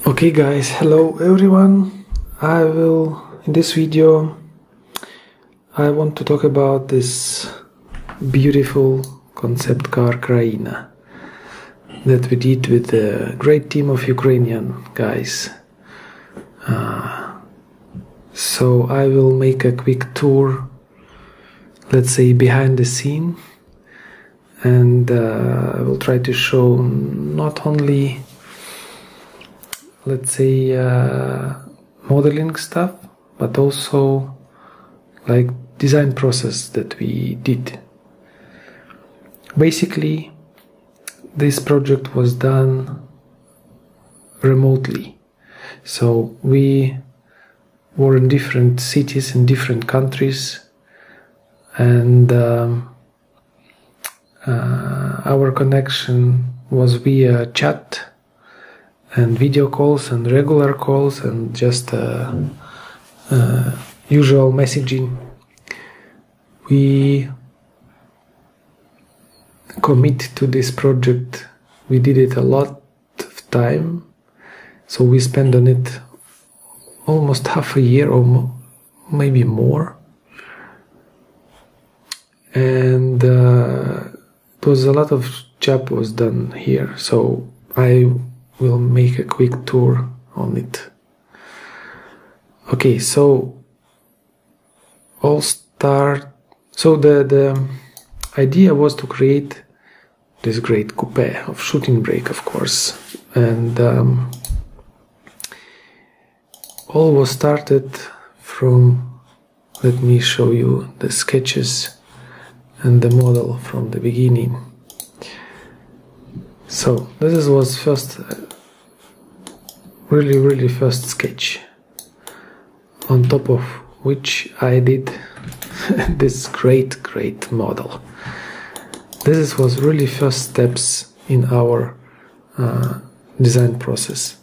Okay guys, hello everyone. In this video I want to talk about this beautiful concept car KRAINA that we did with a great team of Ukrainian guys. So I will make a quick tour, let's say behind the scene, and I will try to show not only, let's say, modeling stuff, but also like design process that we did. Basically, this project was done remotely, so we were in different cities in different countries, and our connection was via chat and video calls and regular calls and just usual messaging. We commit to this project. We did it a lot of time, so we spent on it almost half a year or maybe more, and it was a lot of job was done here, so I will make a quick tour on it. Okay, so the idea was to create this great coupe of shooting brake, of course, and all was started from, let me show you the sketches and the model from the beginning. So this was first, really first sketch, on top of which I did this great model. This was really first steps in our design process.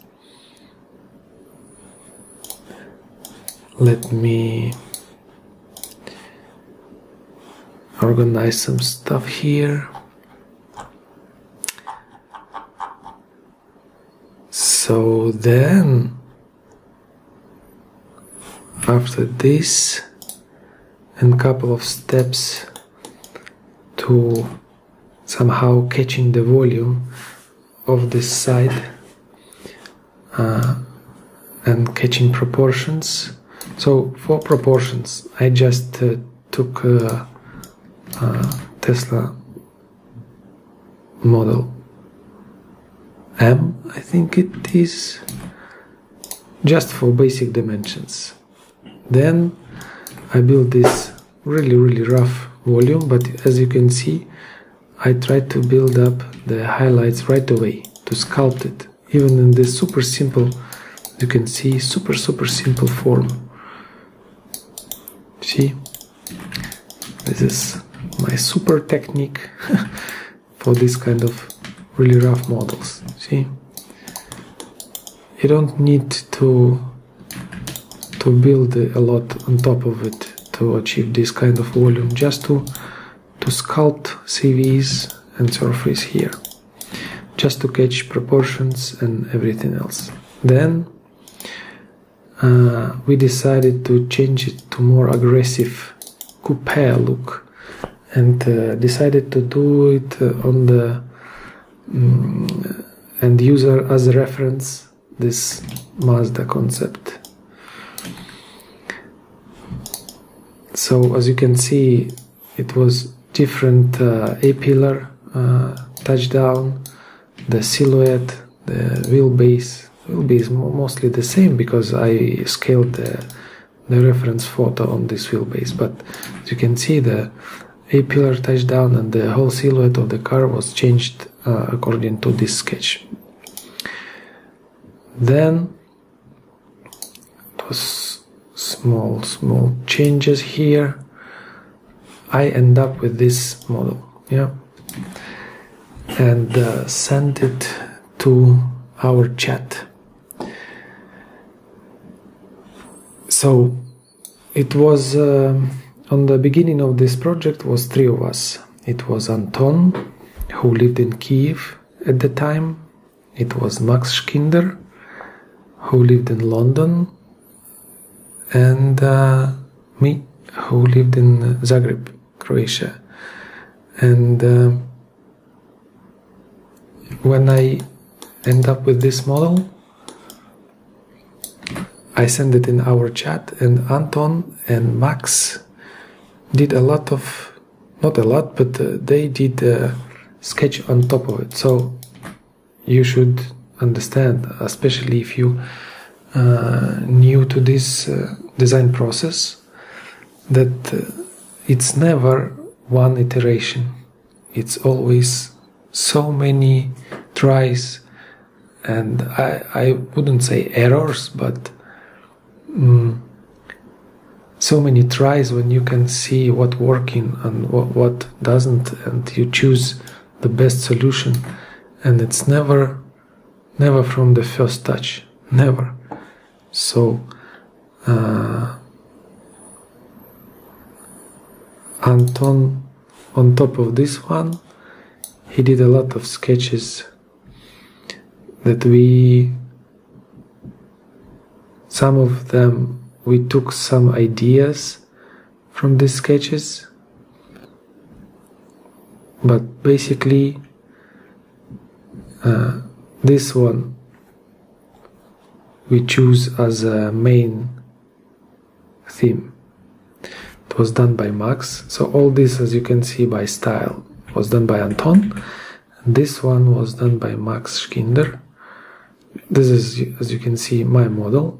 Let me organize some stuff here. So then, after this and couple of steps to somehow catching the volume of this side and catching proportions. So for proportions, I just took a Tesla Model M, I think it is, just for basic dimensions. Then I built this really rough volume, but as you can see, I tried to build up the highlights right away, to sculpt it, even in this super simple, you can see, super simple form. See, this is my super technique for this kind of really rough models. See, you don't need to build a lot on top of it to achieve this kind of volume, just to sculpt CVs and surface here, just to catch proportions and everything else. Then we decided to change it to more aggressive coupe look, and decided to do it on the and use as a reference this Mazda concept. So as you can see, it was different A-pillar touchdown, the silhouette, the wheelbase mostly the same because I scaled the reference photo on this wheelbase, but as you can see, the A-pillar touchdown and the whole silhouette of the car was changed according to this sketch. Then it was small changes here. I end up with this model, yeah, and sent it to our chat. So it was on the beginning of this project was 3 of us. It was Anton, who lived in Kiev at the time. It was Max Schkinder, who lived in London, and me, who lived in Zagreb, Croatia. And when I end up with this model, I send it in our chat, and Anton and Max did a lot of, not a lot, but they did a sketch on top of it. So you should understand, especially if you new to this design process, that it's never one iteration. It's always so many tries, and I wouldn't say errors, but so many tries when you can see what working and what doesn't, and you choose the best solution. And it's never from the first touch, never. So Anton, on top of this one, he did a lot of sketches that some of them we took some ideas from these sketches, but basically this one we choose as a main theme. It was done by Max. So all this, as you can see by style, was done by Anton. And this one was done by Max Schkinder. This is, as you can see, my model.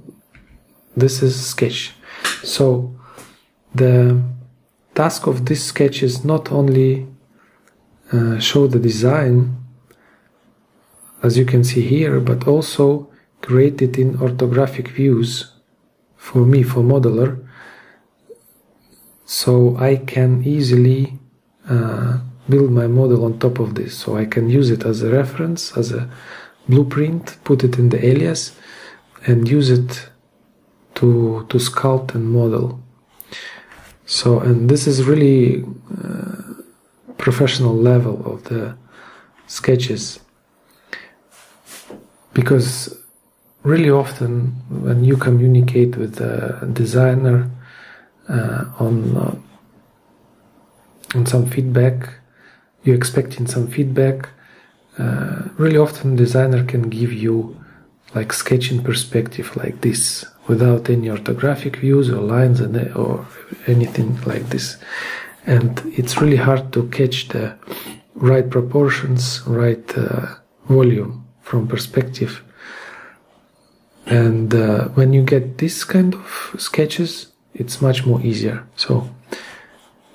This is sketch. So the task of this sketch is not only show the design, as you can see here, but also create it in orthographic views for me, for modeler, so I can easily build my model on top of this. So I can use it as a reference, as a blueprint, put it in the alias, and use it to sculpt and model. So, and this is really professional level of the sketches, because really often when you communicate with a designer on some feedback, you're expecting some feedback, really often designer can give you like sketching perspective like this, without any orthographic views or lines or anything like this. And it's really hard to catch the right proportions, right volume from perspective. And when you get this kind of sketches, it's much more easier. So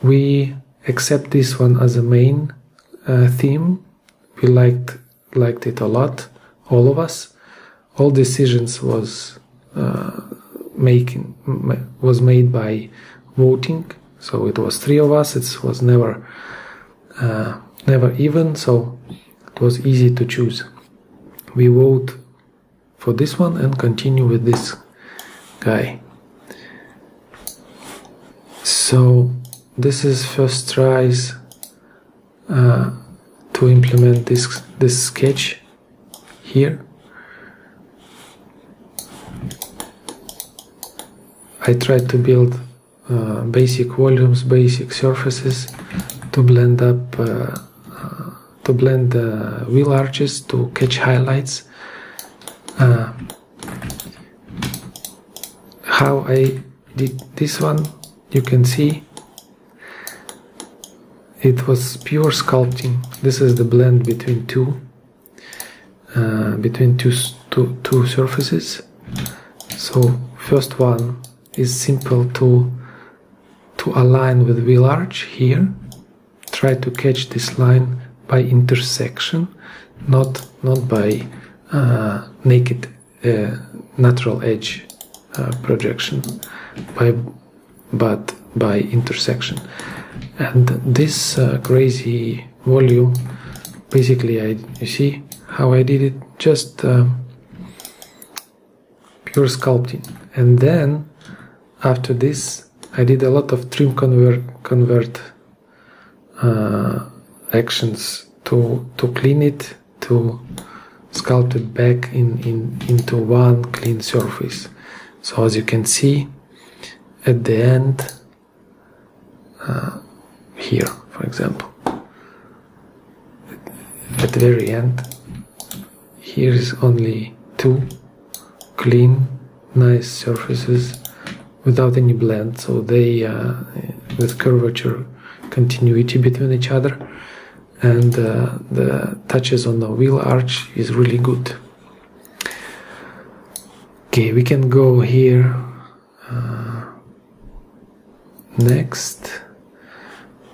we accept this one as a main theme. We liked it a lot, all of us. All decisions was made by voting. So it was 3 of us. It was never even. So it was easy to choose. We vote for this one and continue with this guy. So this is first tries to implement this sketch here. I tried to build basic volumes, basic surfaces to blend up, to blend wheel arches, to catch highlights. How I did this one, you can see it was pure sculpting. This is the blend between two surfaces. So first one is simple to align with wheel arch here. Try to catch this line by intersection, not by naked natural edge projection, but by intersection. And this crazy volume, basically, you see how I did it, just pure sculpting. And then after this, I did a lot of trim convert actions to clean it, to sculpted back into one clean surface. So as you can see at the end, here for example, at the very end, here is only two clean, nice surfaces without any blend, so they with curvature continuity between each other, and the touches on the wheel arch is really good. Okay, we can go here. Next,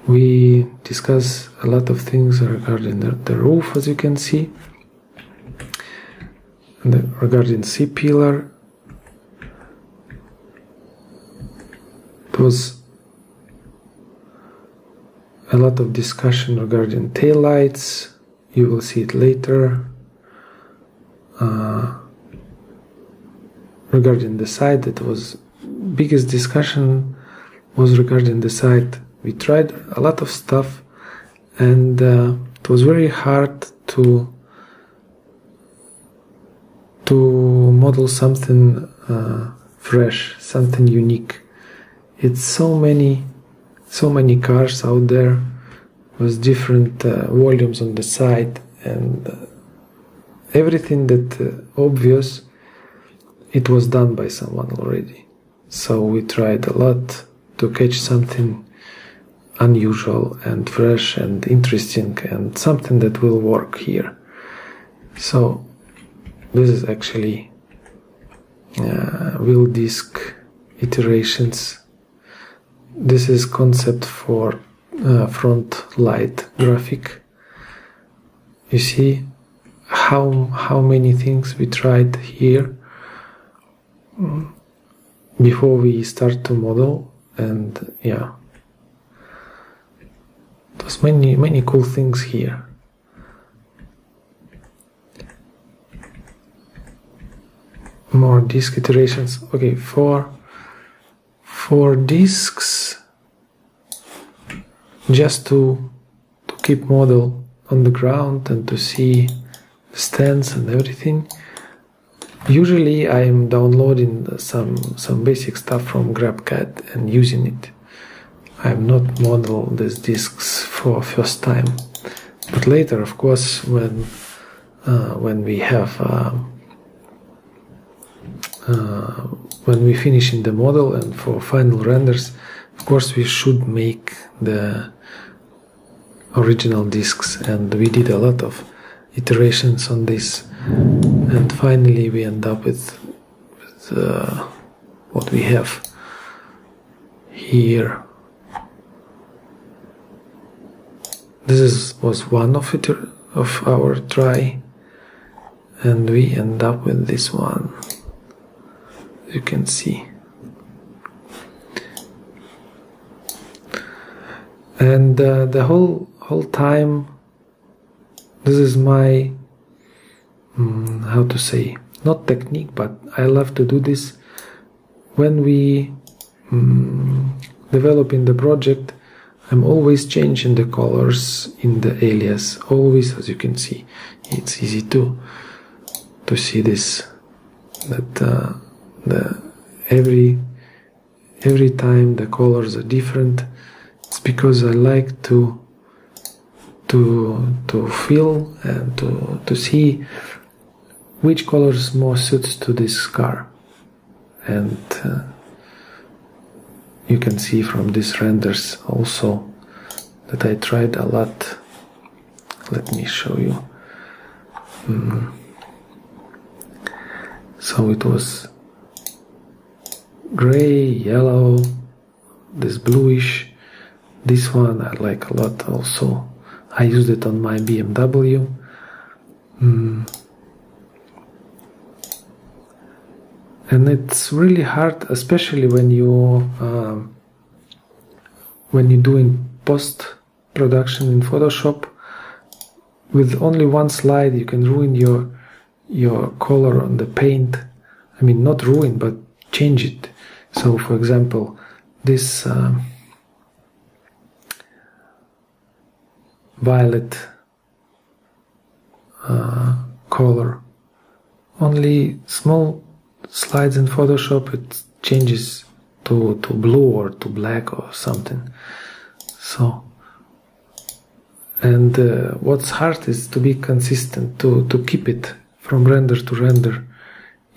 we discuss a lot of things regarding the roof, as you can see, and regarding C-pillar. There was a lot of discussion regarding taillights. You will see it later. Regarding the side, that was biggest discussion was regarding the side. We tried a lot of stuff, and it was very hard to model something fresh, something unique. It's so many cars out there with different volumes on the side, and everything that obvious, it was done by someone already. So we tried a lot to catch something unusual and fresh and interesting, and something that will work here. So this is actually wheel disc iterations. This is concept for front light graphic. You see how many things we tried here before we start to model, and yeah, there's many cool things here. More disc iterations. Okay, for discs, just to keep model on the ground and to see the stands and everything. Usually I am downloading some basic stuff from GrabCAD and using it. I have not modeled these discs for first time, but later, of course, when we have when we finish in the model and for final renders, of course we should make the original discs, and we did a lot of iterations on this, and finally we end up with what we have here. This was one of our try, and we end up with this one, as you can see. And the whole time, this is my how to say, not technique, but I love to do this when we developing the project. I'm always changing the colors in the alias, always, as you can see. It's easy to see this, that every time the colors are different. It's because I like to feel and to see which colors more suits to this car. And you can see from these renders also that I tried a lot. Let me show you. So it was gray, yellow, this bluish. This one I like a lot also. I used it on my BMW. And it's really hard, especially when you're doing post-production in Photoshop. With only one slide, you can ruin your color on the paint. I mean, not ruin, but change it. So, for example, this color. Only small slides in Photoshop, it changes to blue or to black or something. So, and what's hard is to be consistent, to keep it from render to render,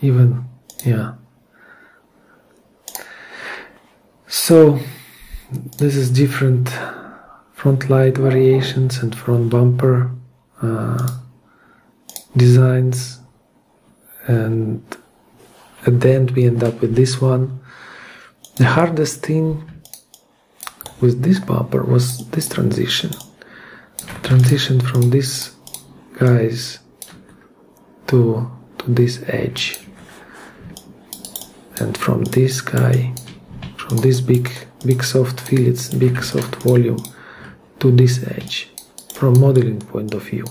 even, yeah. So this is different front light variations and front bumper designs, and at the end we end up with this one. The hardest thing with this bumper was this transition from these guys to this edge, and from this guy, from this big soft fillets, big soft volume to this edge, from modeling point of view.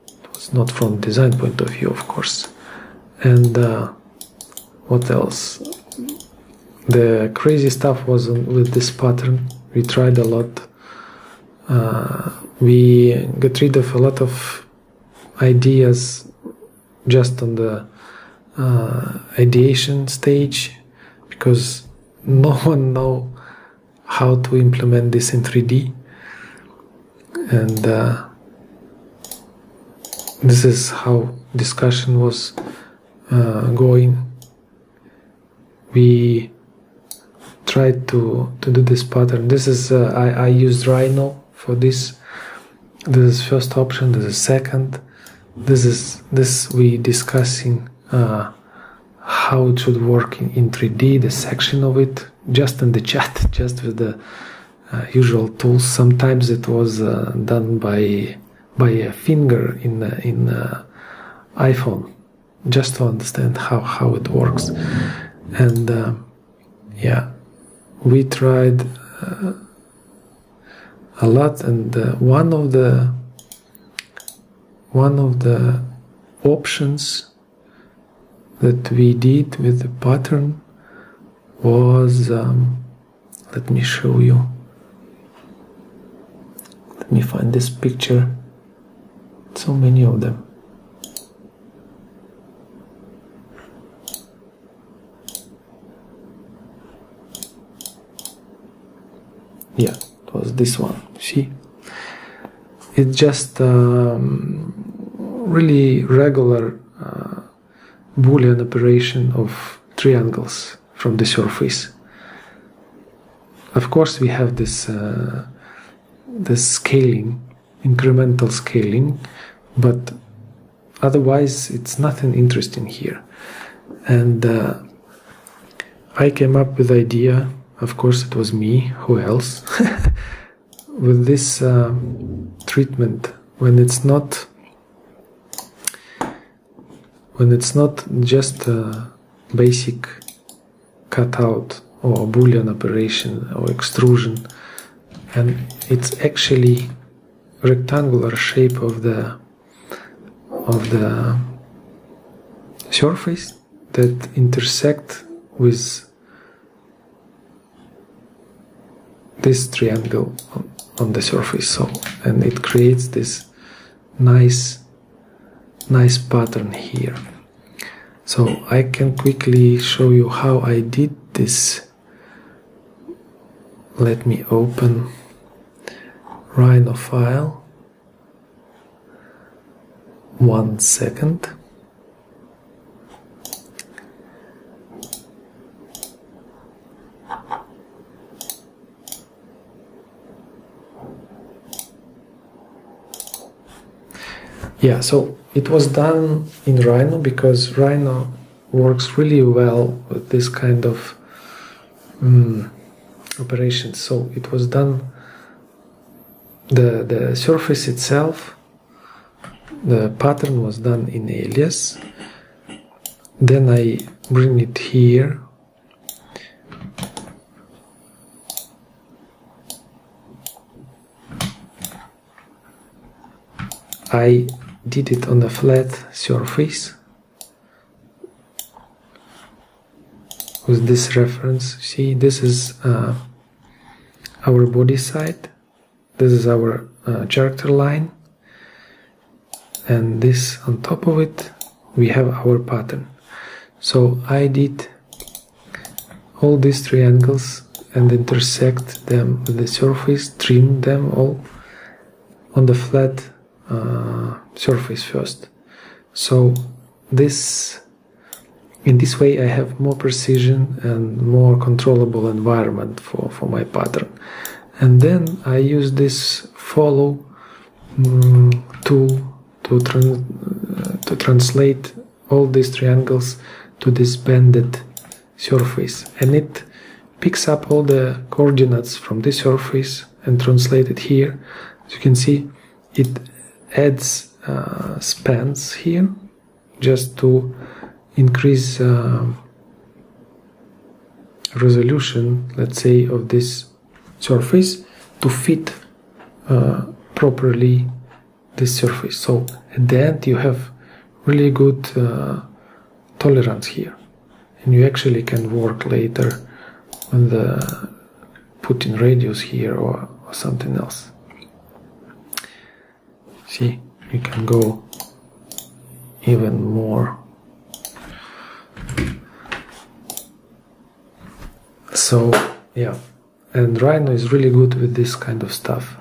It was not from design point of view, of course. And what else? The crazy stuff was with this pattern. We tried a lot. We got rid of a lot of ideas just on the ideation stage, because no one know how to implement this in 3D. And this is how discussion was going. We tried to do this pattern. This is I used RHINO for this. This is first option. This is second. This we discussing how it should work in 3D. The section of it just in the chat, just with the usual tools. Sometimes it was done by a finger in iPhone, just to understand how it works. And yeah, we tried a lot, and one of the options that we did with the pattern was, let me show you. Let me find this picture. So many of them. Yeah, it was this one. See, it's just really regular Boolean operation of triangles from the surface. Of course, we have this scaling, incremental scaling, but otherwise it's nothing interesting here. And I came up with the idea. Of course, it was me. Who else? With this treatment, when it's not just a basic cutout or Boolean operation or extrusion, and it's actually rectangular shape of the surface that intersect with this triangle on the surface. So, and it creates this nice pattern here. So I can quickly show you how I did this. Let me open RHINO file. 1 second. Yeah, so it was done in RHINO because RHINO works really well with this kind of operations. So it was done, the surface itself, the pattern was done in Alias. Then I bring it here. I did it on a flat surface with this reference. See, this is our body side, this is our character line, and this on top of it, we have our pattern. So I did all these triangles and intersect them with the surface, trim them all on the flat surface first. So in this way I have more precision and more controllable environment for my pattern. And then I use this follow tool to translate all these triangles to this banded surface, and it picks up all the coordinates from this surface and translate it here. As you can see, it adds spans here just to increase resolution, let's say, of this surface to fit properly this surface. So at the end you have really good tolerance here, and you actually can work later on the put in radius here or something else. See, you can go even more. So yeah, and RHINO is really good with this kind of stuff,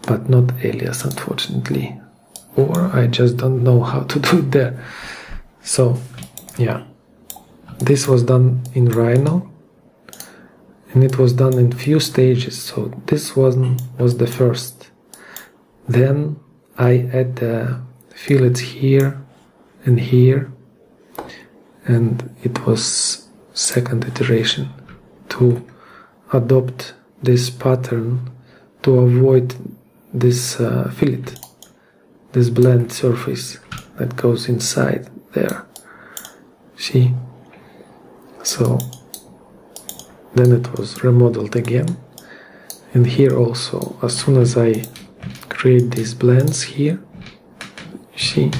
but not Alias, unfortunately, or I just don't know how to do it there. So yeah, this was done in RHINO, and it was done in few stages. So this one was the first. Then I add the fillets here and here, and it was second iteration to adopt this pattern to avoid this fillet, this blend surface that goes inside there. See? So then it was remodeled again, and here also, as soon as I create these blends here, see,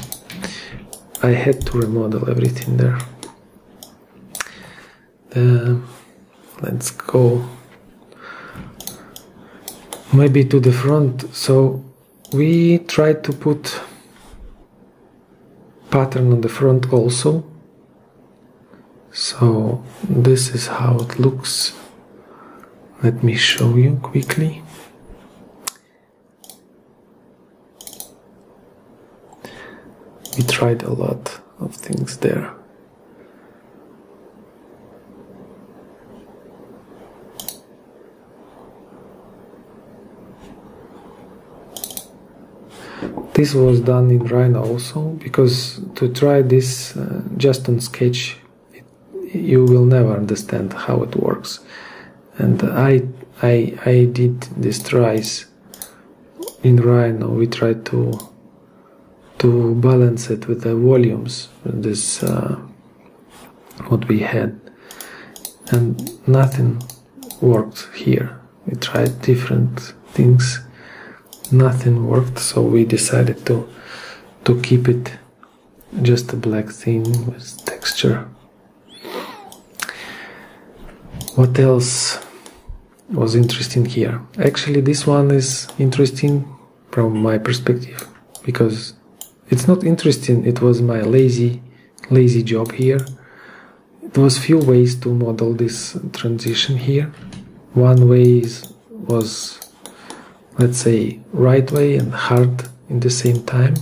I had to remodel everything there. Let's go maybe to the front. So we tried to put pattern on the front also. So this is how it looks. Let me show you quickly. We tried a lot of things there. This was done in RHINO also, because to try this just on sketch, you will never understand how it works. And I did these tries in RHINO. We tried to balance it with the volumes, this what we had, and nothing worked here. We tried different things, nothing worked, so we decided to keep it just a black thing with texture. What else was interesting here? Actually, this one is interesting from my perspective, because it's not interesting, it was my lazy job here. There was few ways to model this transition here. One way was, let's say, right way and hard in the same time,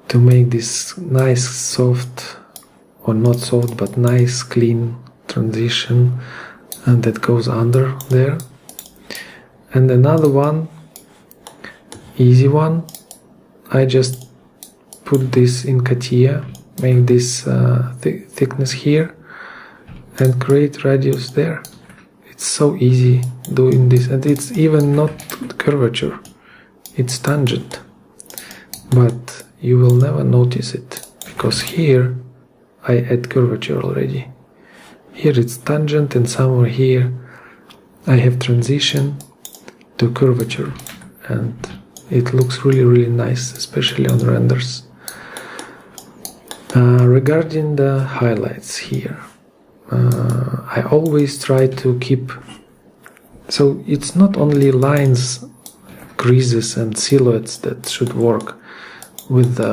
to make this nice soft, or not soft but nice clean transition, and that goes under there. And another one, easy one, I just put this in CATIA, make this thickness here, and create radius there. It's so easy doing this, and it's even not curvature, it's tangent, but you will never notice it, because here I add curvature already. Here it's tangent, and somewhere here I have transition to curvature, and it looks really nice, especially on renders. Regarding the highlights here, I always try to keep, so it's not only lines, creases and silhouettes that should work, with the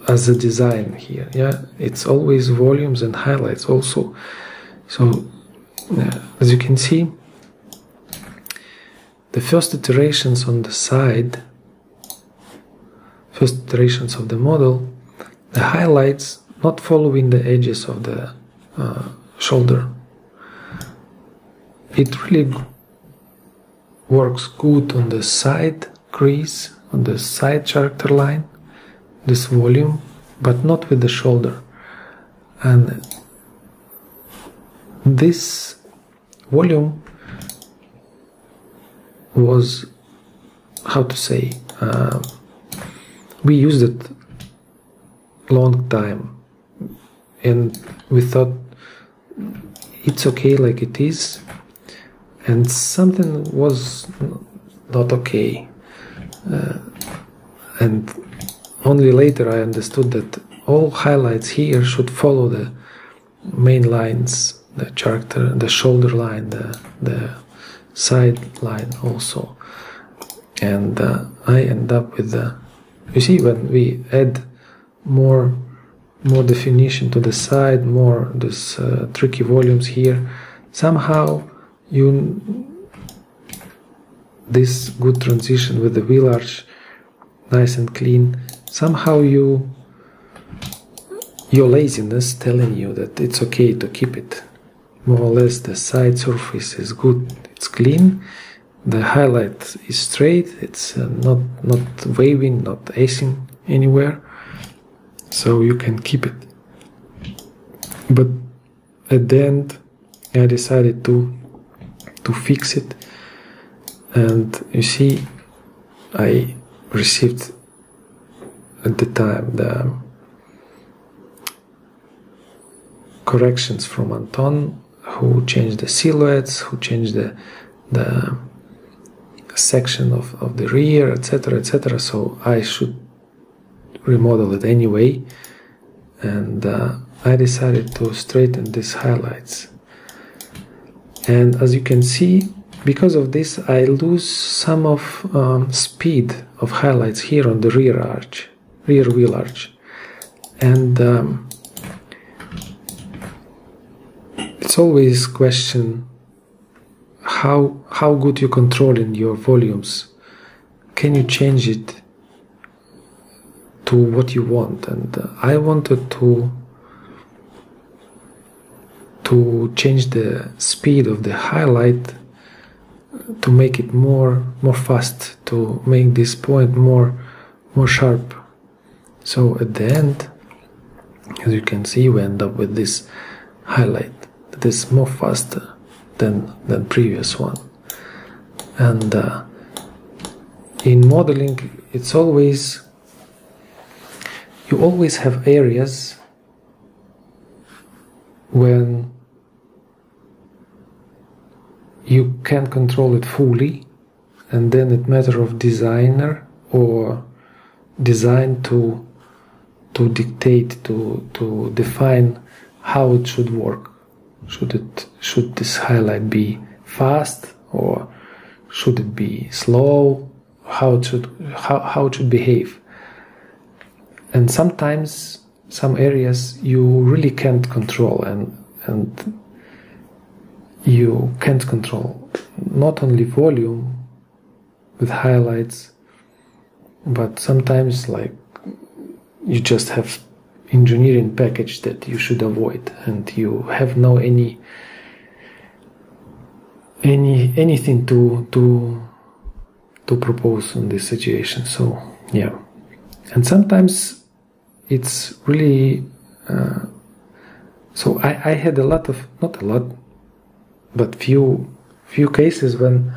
as a design here. Yeah, it's always volumes and highlights also. So as you can see, the first iterations on the side, first iterations of the model, the highlights not following the edges of the shoulder. It really works good on the side crease, on the side character line, this volume, but not with the shoulder. And this volume was, how to say, we used it long time, and we thought it's okay like it is, and something was not okay, and only later I understood that all highlights here should follow the main lines, the character, the shoulder line, the side line also. And I end up with the, you see, when we add more definition to the side, more this tricky volumes here, somehow this good transition with the wheel arch, nice and clean, somehow your laziness telling you that it's okay to keep it more or less. The side surface is good, it's clean, the highlight is straight, it's not waving, not acing anywhere, so you can keep it. But at the end I decided to fix it, and you see I received at the time the corrections from Anton, who changed the silhouettes, who changed the section of the rear, etc., etc. So I should remodel it anyway, and I decided to straighten these highlights. And as you can see, because of this I lose some of speed of highlights here on the rear wheel arch, and it's always question how good you controlling your volumes. Can you change it to what you want? And I wanted to change the speed of the highlight to make it more fast, to make this point more sharp. So at the end, as you can see, we end up with this highlight that is more faster than previous one. And in modeling, it's always, you always have areas when you can't control it fully, and then it's matter of designer or design to dictate, to define how it should work. Should this highlight be fast, or should it be slow? How it should behave? And sometimes some areas you really can't control, and you can't control not only volume with highlights, but sometimes like you just have engineering package that you should avoid, and you have no anything to propose in this situation. So yeah, and sometimes it's really so I had a lot of, not a lot, but few cases when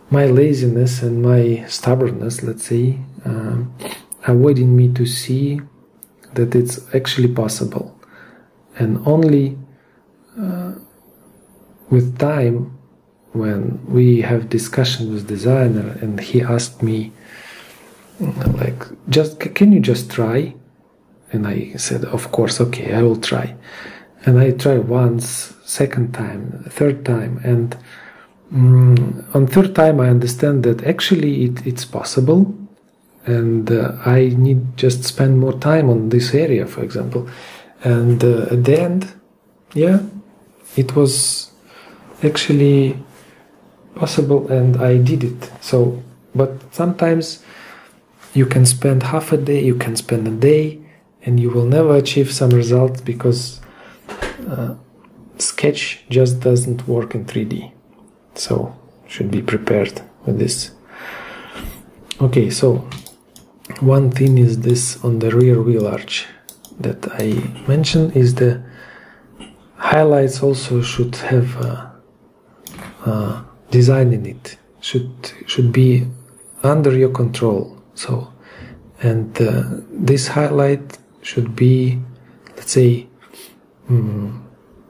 my laziness and my stubbornness, let's say, avoiding me to see that it's actually possible. And only with time, when we have discussion with designer and he asked me like, can you just try? And I said, of course, okay, I will try. And I try once, second time, third time, and on third time I understand that actually it's possible, and I need just spend more time on this area, for example. And at the end, yeah, it was actually possible, and I did it. So, but sometimes you can spend half a day, you can spend a day, and you will never achieve some results because Sketch just doesn't work in 3D. So should be prepared with this. Okay, so one thing is this on the rear wheel arch that I mentioned is the highlights also should have design in it. Should be under your control. So, and this highlight should be, let's say,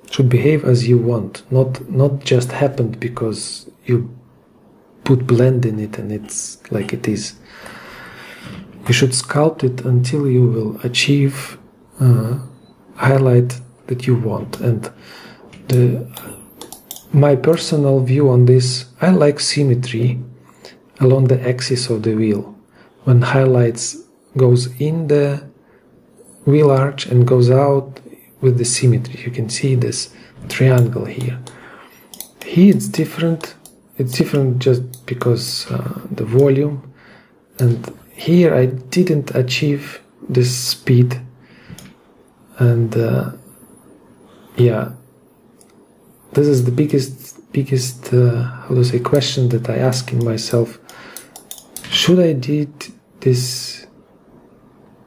should behave as you want, not just happened because you put blend in it and it's like it is. You should sculpt it until you will achieve highlight that you want. And my personal view on this, I like symmetry along the axis of the wheel. When highlights goes in the wheel arch and goes out with the symmetry. You can see this triangle here. Here it's different. It's different just because the volume, and here I didn't achieve this speed, and yeah, this is the biggest how to say question that I ask in myself. Should I did this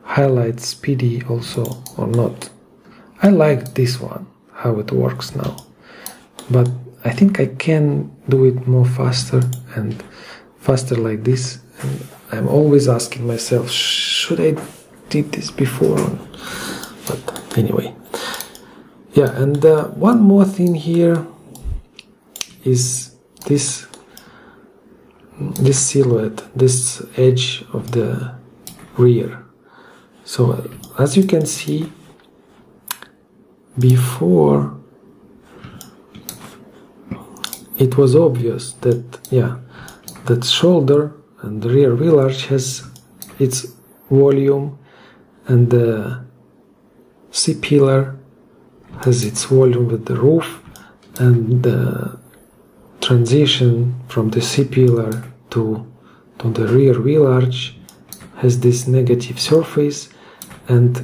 highlight speedy also or not? I like this one, how it works now, but I think I can do it more faster and faster like this. And I'm always asking myself, should I did this before? But anyway, yeah. And one more thing here is this silhouette, this edge of the rear. So as you can see, before it was obvious that, yeah, that shoulder and the rear wheel arch has its volume, and the C-pillar has its volume with the roof, and the transition from the C-pillar to the rear wheel arch has this negative surface, and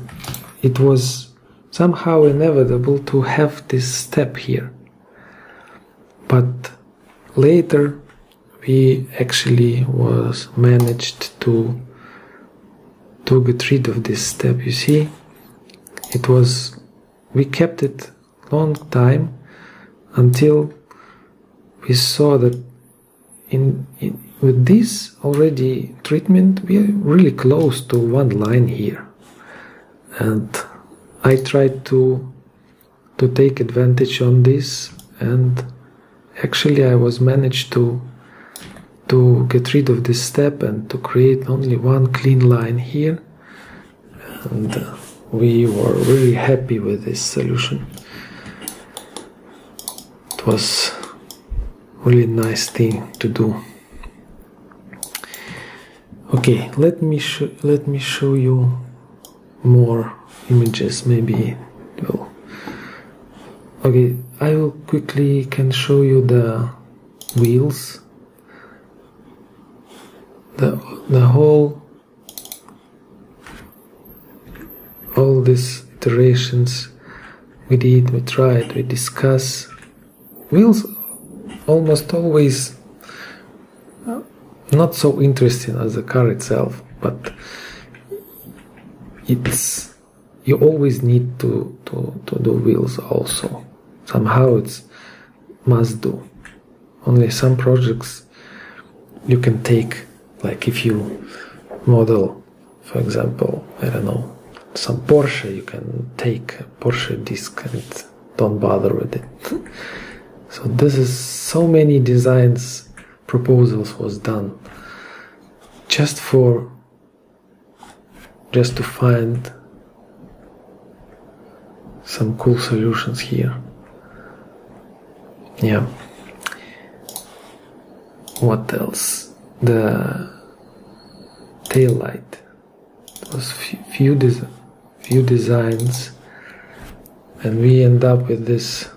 it was somehow inevitable to have this step here. But later we actually was managed to get rid of this step. You see, it was, we kept it long time until we saw that with this already treatment we are really close to one line here, and I tried to take advantage on this, and actually I was managed to get rid of this step and to create only one clean line here, and we were really happy with this solution. It was really nice thing to do. Okay, let me show you more images. Maybe it will. Okay, I will quickly can show you the wheels, the whole, all these iterations we did, we tried, we discussed. Wheels almost always not so interesting as the car itself, but it's, you always need to do wheels also. Somehow it's must do. Only some projects you can take, like if you model, for example, I don't know, some Porsche, you can take a Porsche disc and don't bother with it. So this is so many designs, proposals was done just to find some cool solutions here. Yeah. What else? tail light. It was few designs, and we end up with this.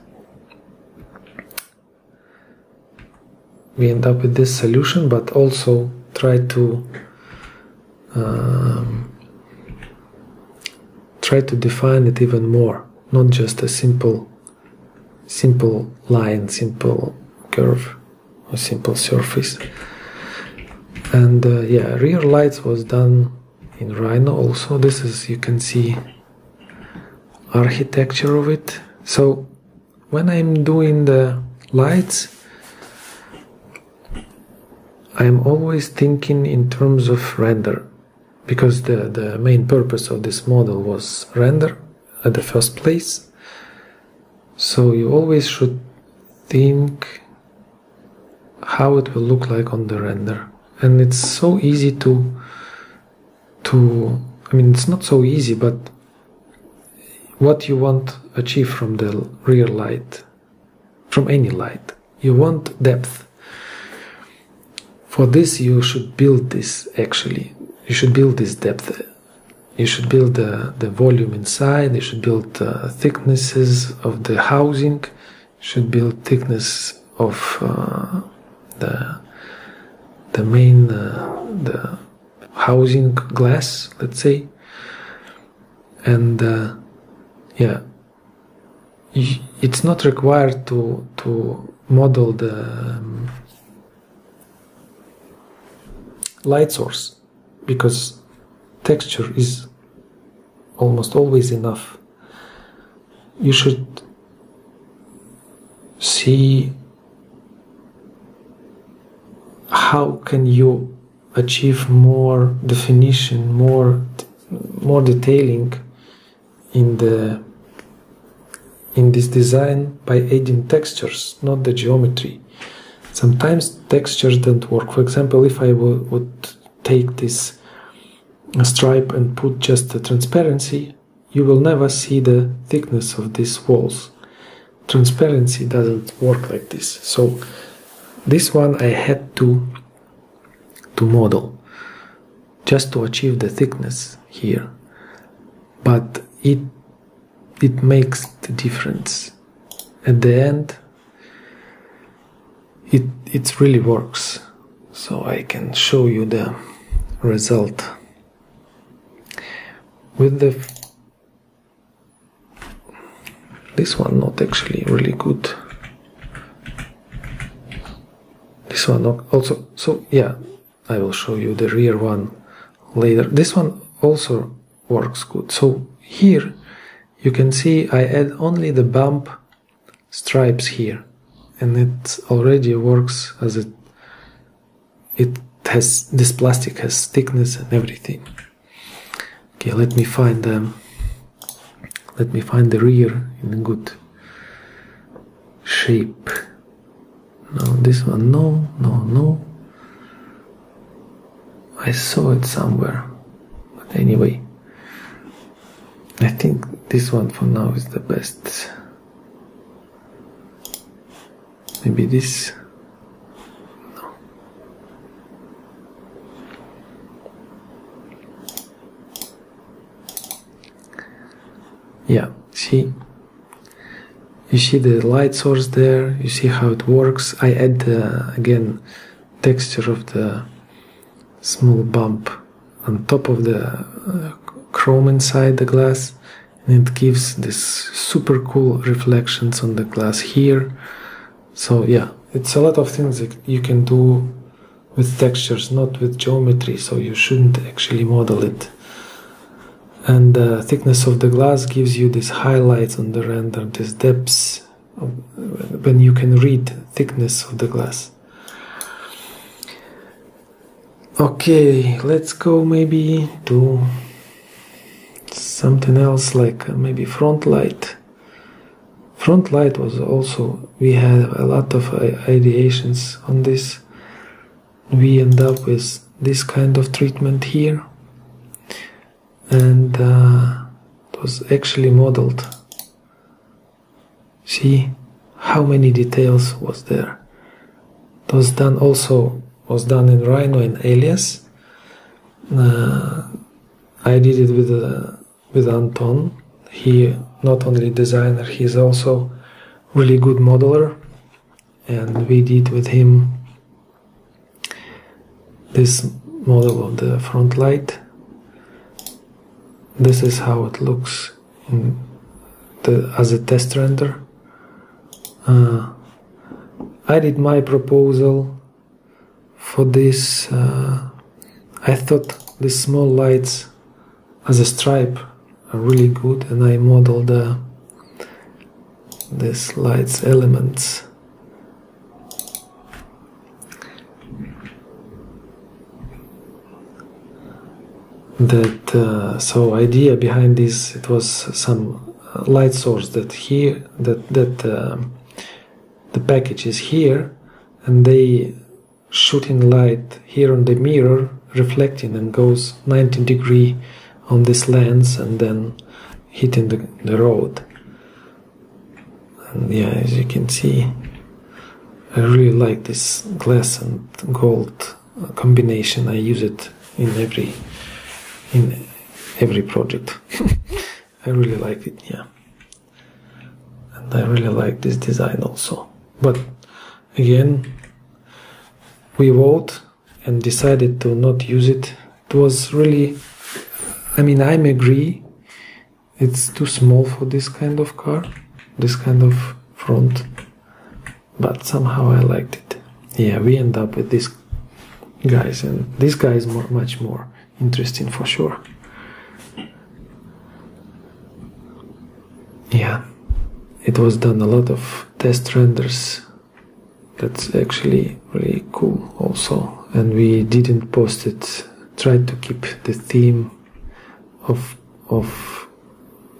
We end up with this solution, but also try to define it even more, not just a simple line, simple curve, or simple surface. And yeah, rear lights was done in RHINO also. This is, you can see, architecture of it. So when I'm doing the lights, I'm always thinking in terms of render, because the main purpose of this model was render at the first place. So you always should think how it will look like on the render. And it's so easy to I mean, it's not so easy, but what you want to achieve from the rear light, from any light, you want depth. For this you should build this, actually. You should build this depth. You should build the volume inside, you should build thicknesses of the housing, you should build thickness of the main the housing glass, let's say. And yeah, it's not required to model the light source, because texture is almost always enough. You should see how can you achieve more definition, more detailing in this design by adding textures, not the geometry. Sometimes textures don't work. For example, if I would take this stripe and put just the transparency, you will never see the thickness of these walls. Transparency doesn't work like this. So this one I had to model just to achieve the thickness here, but it makes the difference at the end. It really works. So I can show you the result with this one. Not actually really good. This one also. So yeah, I will show you the rear one later. This one also works good. So here you can see I add only the bump stripes here, and it already works as it has, this plastic has thickness and everything. Okay, let me find the rear in good shape. No, this one, no. I saw it somewhere, but anyway, I think this one for now is the best. Maybe this. No. Yeah, see? You see the light source there, you see how it works. I add again texture of the small bump on top of the chrome inside the glass, and it gives this super cool reflections on the glass here. So yeah, it's a lot of things that you can do with textures, not with geometry, so you shouldn't actually model it. And the thickness of the glass gives you these highlights on the render, these depths, when you can read thickness of the glass. Okay, let's go maybe to something else, like maybe front light. Front light was also, we had a lot of ideations on this. We end up with this kind of treatment here, and it was actually modeled. See how many details was there. It was done also, was done in RHINO and Alias, I did it with Anton. He not only designer, he's also really good modeler, and we did with him this model of the front light. This is how it looks as a test render. I did my proposal for this. I thought the small lights as a stripe are really good, and I modeled this lights elements. So idea behind this, it was some light source that here the package is here, and they shooting light here on the mirror, reflecting, and goes 90 degrees on this lens and then hitting the road. And yeah, as you can see, I really like this glass and gold combination. I use it in every project. I really like it, yeah. And I really like this design also. But again, we vote and decided to not use it. It was really, I mean, I agree, it's too small for this kind of car, this kind of front, but somehow I liked it. Yeah, we end up with these guys, and this guy is much more interesting for sure. Yeah, it was done a lot of test renders. That's actually really cool also, and we didn't post it. Tried to keep the theme of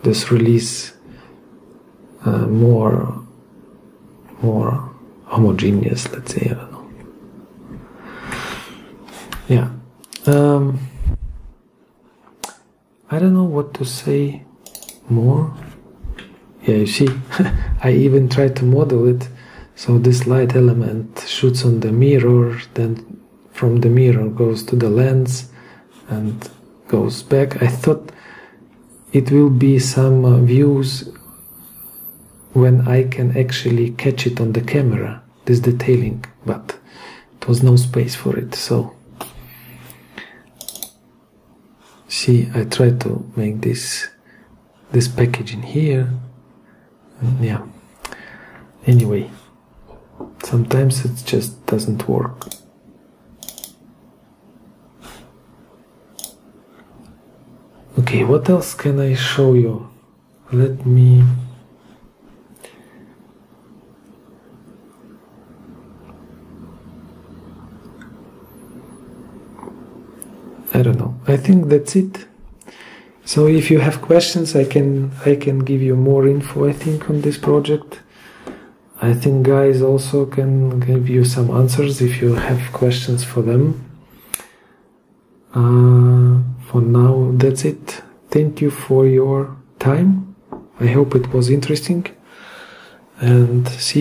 this release more homogeneous, let's say. I don't know. Yeah, I don't know what to say more. Yeah, you see, I even tried to model it. So this light element shoots on the mirror, then from the mirror goes to the lens and goes back. I thought it will be some views when I can actually catch it on the camera, this detailing, but there was no space for it. So see, I tried to make this package in here, and yeah, anyway, sometimes it just doesn't work. Okay, what else can I show you? Let me... I don't know. I think that's it. So if you have questions, I can give you more info, I think, on this project. I think guys also can give you some answers if you have questions for them. For now, that's it. Thank you for your time. I hope it was interesting, and see you.